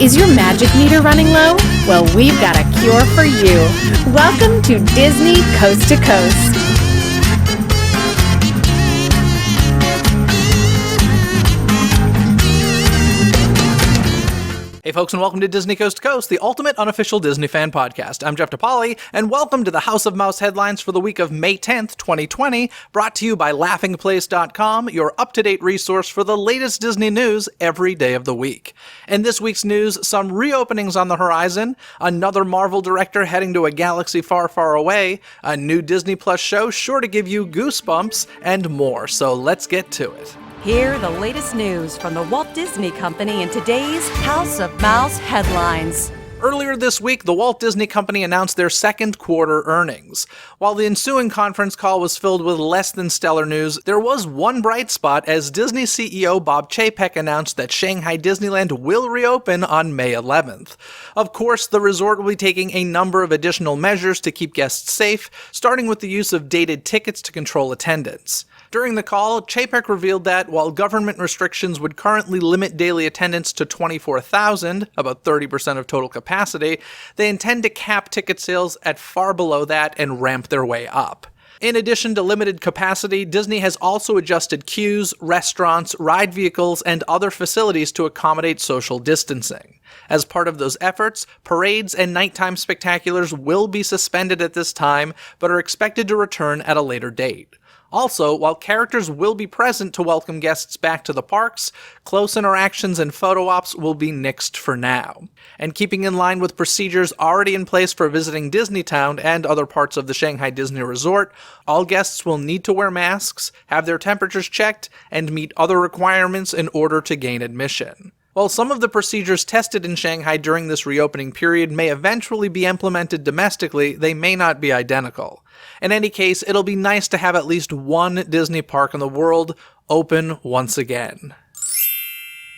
Is your magic meter running low? Well, we've got a cure for you. Welcome to Disney Coast to Coast. Hey folks, and welcome to Disney Coast to Coast, the ultimate unofficial Disney fan podcast. I'm Jeff DePauli, and welcome to the House of Mouse headlines for the week of May 10th, 2020, brought to you by laughingplace.com, your up-to-date resource for the latest Disney news every day of the week. In this week's news, some reopenings on the horizon, another Marvel director heading to a galaxy far, far away, a new Disney Plus show sure to give you goosebumps, and more, so let's get to it. Hear the latest news from the Walt Disney Company in today's House of Mouse headlines. Earlier this week, the Walt Disney Company announced their second quarter earnings. While the ensuing conference call was filled with less than stellar news, there was one bright spot as Disney CEO Bob Chapek announced that Shanghai Disneyland will reopen on May 11th. Of course, the resort will be taking a number of additional measures to keep guests safe, starting with the use of dated tickets to control attendance. During the call, Chapek revealed that while government restrictions would currently limit daily attendance to 24,000, about 30% of total capacity, they intend to cap ticket sales at far below that and ramp their way up. In addition to limited capacity, Disney has also adjusted queues, restaurants, ride vehicles, and other facilities to accommodate social distancing. As part of those efforts, parades and nighttime spectaculars will be suspended at this time, but are expected to return at a later date. Also, while characters will be present to welcome guests back to the parks, close interactions and photo ops will be nixed for now. And keeping in line with procedures already in place for visiting Disneytown and other parts of the Shanghai Disney Resort, all guests will need to wear masks, have their temperatures checked, and meet other requirements in order to gain admission. While some of the procedures tested in Shanghai during this reopening period may eventually be implemented domestically, they may not be identical. In any case, it'll be nice to have at least one Disney park in the world open once again.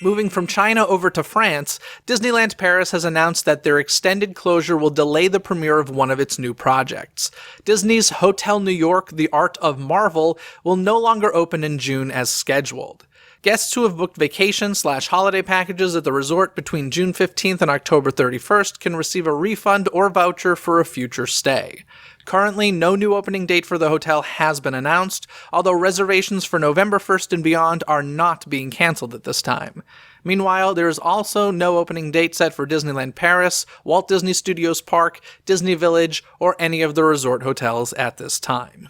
Moving from China over to France, Disneyland Paris has announced that their extended closure will delay the premiere of one of its new projects. Disney's Hotel New York, The Art of Marvel, will no longer open in June as scheduled. Guests who have booked vacation/holiday packages at the resort between June 15th and October 31st can receive a refund or voucher for a future stay. Currently, no new opening date for the hotel has been announced, although reservations for November 1st and beyond are not being canceled at this time. Meanwhile, there is also no opening date set for Disneyland Paris, Walt Disney Studios Park, Disney Village, or any of the resort hotels at this time.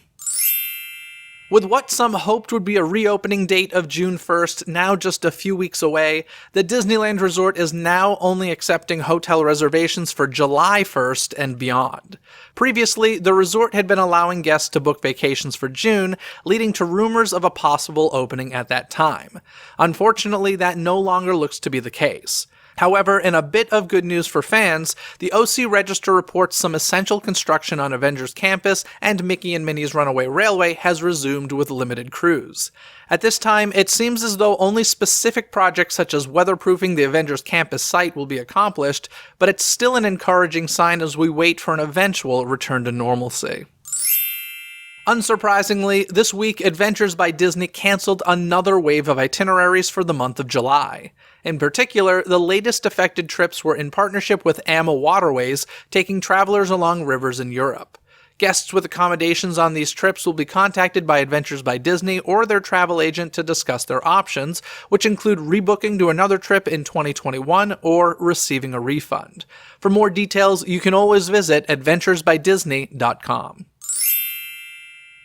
With what some hoped would be a reopening date of June 1st now just a few weeks away, the Disneyland Resort is now only accepting hotel reservations for July 1st and beyond. Previously, the resort had been allowing guests to book vacations for June, leading to rumors of a possible opening at that time. Unfortunately, that no longer looks to be the case. However, in a bit of good news for fans, the OC Register reports some essential construction on Avengers Campus and Mickey and Minnie's Runaway Railway has resumed with limited crews. At this time, it seems as though only specific projects such as weatherproofing the Avengers Campus site will be accomplished, but it's still an encouraging sign as we wait for an eventual return to normalcy. Unsurprisingly, this week Adventures by Disney canceled another wave of itineraries for the month of July. In particular, the latest affected trips were in partnership with AMA Waterways, taking travelers along rivers in Europe. Guests with accommodations on these trips will be contacted by Adventures by Disney or their travel agent to discuss their options, which include rebooking to another trip in 2021 or receiving a refund. For more details, you can always visit adventuresbydisney.com.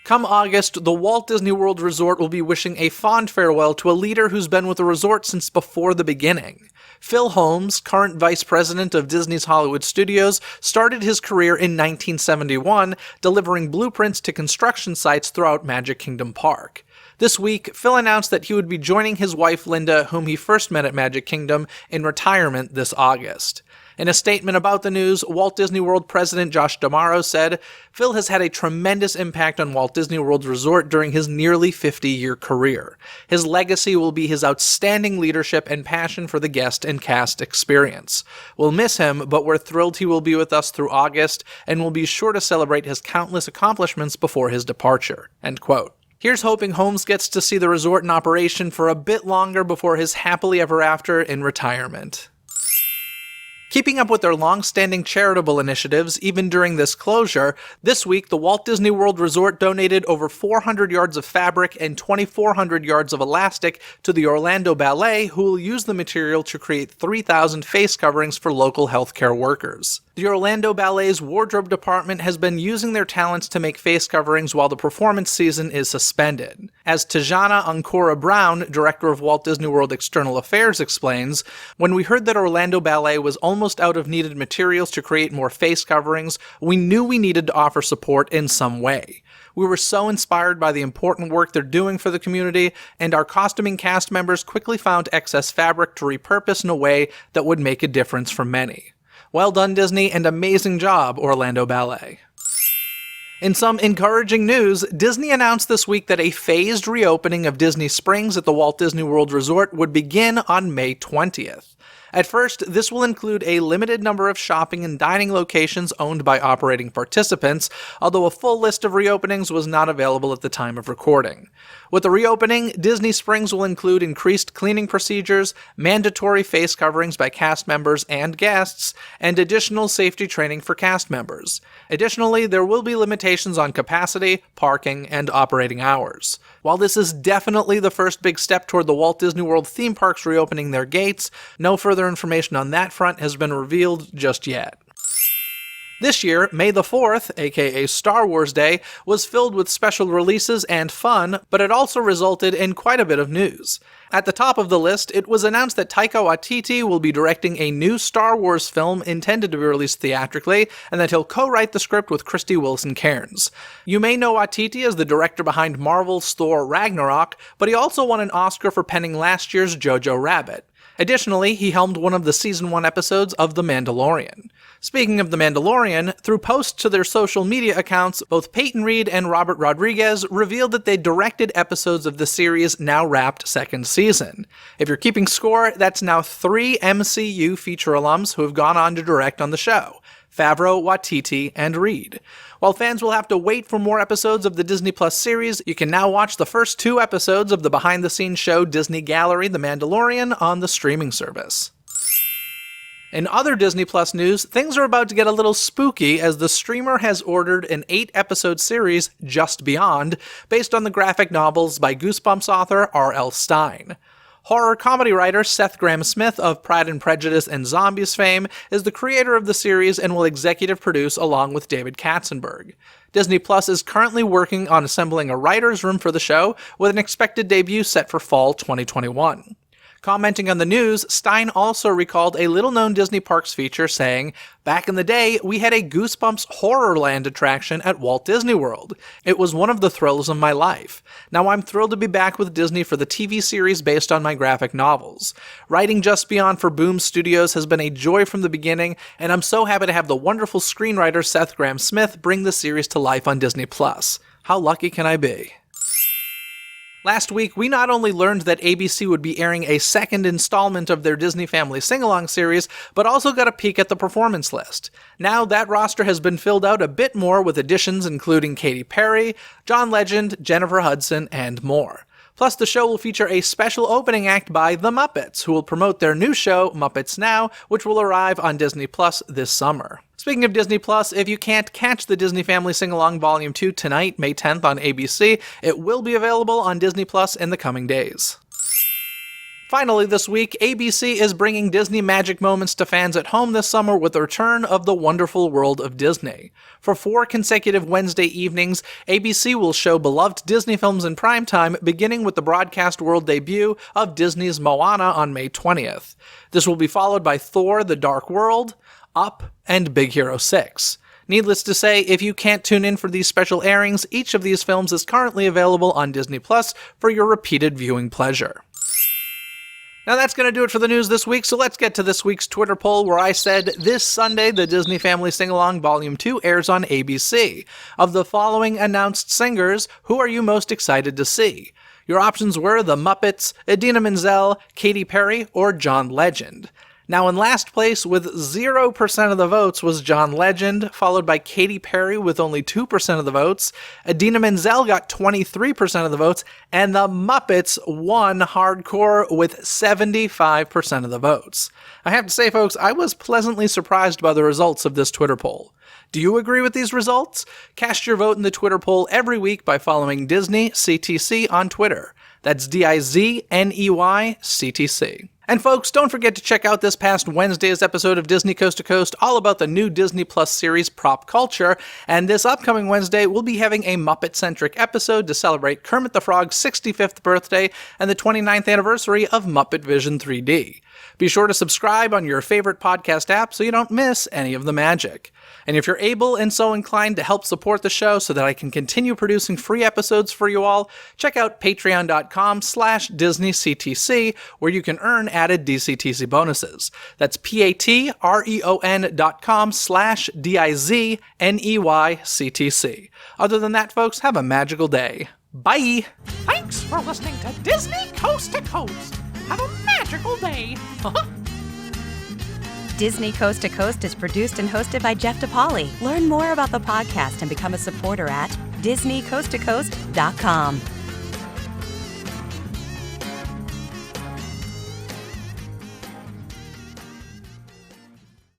Come August, the Walt Disney World Resort will be wishing a fond farewell to a leader who's been with the resort since before the beginning. Phil Holmes, current vice president of Disney's Hollywood Studios, started his career in 1971, delivering blueprints to construction sites throughout Magic Kingdom Park. This week, Phil announced that he would be joining his wife Linda, whom he first met at Magic Kingdom, in retirement this August. In a statement about the news, Walt Disney World President Josh D'Amaro said, "Phil has had a tremendous impact on Walt Disney World's resort during his nearly 50-year career. His legacy will be his outstanding leadership and passion for the guest and cast experience. We'll miss him, but we're thrilled he will be with us through August, and we'll be sure to celebrate his countless accomplishments before his departure." End quote. Here's hoping Holmes gets to see the resort in operation for a bit longer before his happily ever after in retirement. Keeping up with their long-standing charitable initiatives, even during this closure, this week the Walt Disney World Resort donated over 400 yards of fabric and 2,400 yards of elastic to the Orlando Ballet, who will use the material to create 3,000 face coverings for local healthcare workers. The Orlando Ballet's wardrobe department has been using their talents to make face coverings while the performance season is suspended. As Tajana Ancora Brown, director of Walt Disney World External Affairs, explains, when we heard that Orlando Ballet was almost out of needed materials to create more face coverings, we knew we needed to offer support in some way. We were so inspired by the important work they're doing for the community, and our costuming cast members quickly found excess fabric to repurpose in a way that would make a difference for many. Well done, Disney, and amazing job, Orlando Ballet. In some encouraging news, Disney announced this week that a phased reopening of Disney Springs at the Walt Disney World Resort would begin on May 20th. At first, this will include a limited number of shopping and dining locations owned by operating participants, although a full list of reopenings was not available at the time of recording. With the reopening, Disney Springs will include increased cleaning procedures, mandatory face coverings by cast members and guests, and additional safety training for cast members. Additionally, there will be limitations on capacity, parking, and operating hours. While this is definitely the first big step toward the Walt Disney World theme parks reopening their gates, no further information on that front has been revealed just yet. This year, May the 4th, aka Star Wars Day, was filled with special releases and fun, but it also resulted in quite a bit of news. At the top of the list, it was announced that Taika Waititi will be directing a new Star Wars film intended to be released theatrically, and that he'll co-write the script with Krysty Wilson-Cairns. You may know Waititi as the director behind Marvel's Thor Ragnarok, but he also won an Oscar for penning last year's Jojo Rabbit. Additionally, he helmed one of the Season 1 episodes of The Mandalorian. Speaking of The Mandalorian, through posts to their social media accounts, both Peyton Reed and Robert Rodriguez revealed that they directed episodes of the series' now-wrapped second season. If you're keeping score, that's now 3 MCU feature alums who have gone on to direct on the show: Favreau, Waititi, and Reed. While fans will have to wait for more episodes of the Disney Plus series, you can now watch the first 2 episodes of the behind-the-scenes show Disney Gallery The Mandalorian on the streaming service. In other Disney Plus news, things are about to get a little spooky as the streamer has ordered an 8-episode series, Just Beyond, based on the graphic novels by Goosebumps author R.L. Stine. Horror comedy writer Seth Grahame-Smith of Pride and Prejudice and Zombies fame is the creator of the series and will executive produce along with David Katzenberg. Disney Plus is currently working on assembling a writer's room for the show, with an expected debut set for fall 2021. Commenting on the news, Stine also recalled a little-known Disney Parks feature saying, "Back in the day, we had a Goosebumps Horrorland attraction at Walt Disney World. It was one of the thrills of my life. Now I'm thrilled to be back with Disney for the TV series based on my graphic novels. Writing Just Beyond for Boom Studios has been a joy from the beginning, and I'm so happy to have the wonderful screenwriter Seth Grahame-Smith bring the series to life on Disney+. How lucky can I be?" Last week, we not only learned that ABC would be airing a second installment of their Disney Family SingAlong series, but also got a peek at the performance list. Now that roster has been filled out a bit more with additions including Katy Perry, John Legend, Jennifer Hudson, and more. Plus, the show will feature a special opening act by The Muppets, who will promote their new show, Muppets Now, which will arrive on Disney Plus this summer. Speaking of Disney Plus, if you can't catch the Disney Family Sing-Along Volume 2 tonight, May 10th on ABC, it will be available on Disney Plus in the coming days. Finally this week, ABC is bringing Disney magic moments to fans at home this summer with the return of The Wonderful World of Disney. For 4 consecutive Wednesday evenings, ABC will show beloved Disney films in primetime, beginning with the broadcast world debut of Disney's Moana on May 20th. This will be followed by Thor: The Dark World, Up, and Big Hero 6. Needless to say, if you can't tune in for these special airings, each of these films is currently available on Disney Plus for your repeated viewing pleasure. Now that's going to do it for the news this week, so let's get to this week's Twitter poll where I said, this Sunday the Disney Family Sing-Along Volume 2 airs on ABC. Of the following announced singers, who are you most excited to see? Your options were The Muppets, Idina Menzel, Katy Perry, or John Legend. Now in last place with 0% of the votes was John Legend, followed by Katy Perry with only 2% of the votes. Idina Menzel got 23% of the votes, and the Muppets won hardcore with 75% of the votes. I have to say, folks, I was pleasantly surprised by the results of this Twitter poll. Do you agree with these results? Cast your vote in the Twitter poll every week by following Dizney CTC on Twitter. That's Dizney CTC. And folks, don't forget to check out this past Wednesday's episode of Disney Coast to Coast, all about the new Disney Plus series Prop Culture. And this upcoming Wednesday, we'll be having a Muppet-centric episode to celebrate Kermit the Frog's 65th birthday and the 29th anniversary of Muppet Vision 3D. Be sure to subscribe on your favorite podcast app so you don't miss any of the magic. And if you're able and so inclined to help support the show so that I can continue producing free episodes for you all, check out patreon.com/DisneyCTC, where you can earn added DCTC bonuses. That's patreon.com/DIZNEYCTC. Other than that, folks, have a magical day. Bye! Thanks for listening to Disney Coast to Coast. Have a magical day. Disney Coast to Coast is produced and hosted by Jeff DePauli. Learn more about the podcast and become a supporter at DisneyCoastToCoast.com.